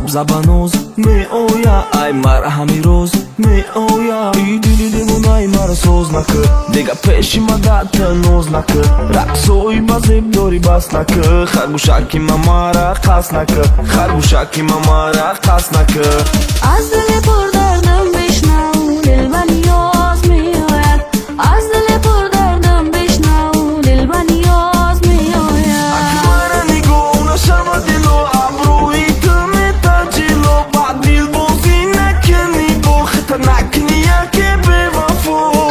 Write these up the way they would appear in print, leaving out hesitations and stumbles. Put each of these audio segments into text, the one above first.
سبزبانوز می اویا ای مرهمی روز می اویا ای دیلی دیوونای مرا سوز نکه دیگه پیشی مدت نوز نکه رقصوی بازیب داری بس نکه خرگوشکی ممارا قص نکه خرگوشکی ممارا قص نکه از دل پر دردم بشنو دلبر نیاز میآید از دل پر دردم بشنو دلبر نیاز میآید اکبر نگو نشم دلو ابروی تو میتجلو بعد دل بازی نکنی گو خطر نکنی یکی به وفو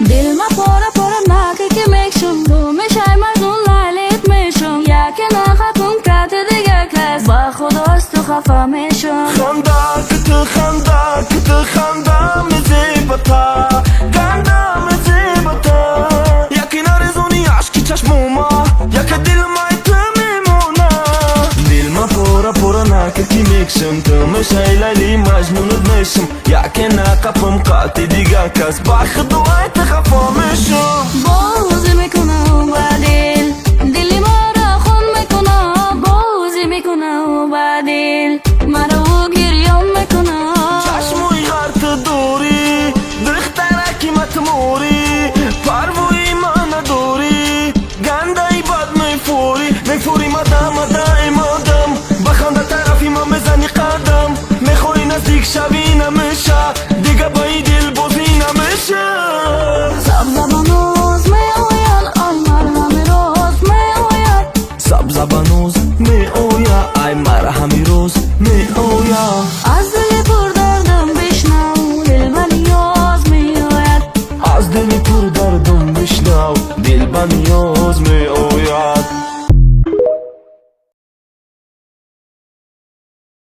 دل ما پاره پاره نکه که میکشم تو میشای مجنون لیلیت میشم یکی نخطون کت دیگه کس با خداست تو خفه میشم خنده که تو خنده که تو خنده میزیبتا خنده میزیبتا یکی نرزونی عشقی چشموما یکی دل مای تو میمونه دل ما پاره پاره نکه که میکشم تو میشای لیلی مجنونت میشم یکی نقفم قط دیگه کس با خداست خفه میشم بازی میکنه و با دل دلی ما را خون میکنه بازی میکنه و با دل مرا گریان میکنه چشموی غرط دوری دخترکی متموری پروی من نداری گندهی بد میفوری مدام بخنده طرفی ما میزنی قدم میخوای نزدیک شوی نمیشه دیگه با این دل بازی نمیشه سبزبانوز میآید آی مرهمی روز میآید سبزبانوز می اویا ای مرهمی روز می اویا از دل پر دردم بشنو دلبر نیاز میآید از دل پر دردم بشنو دل با نیاز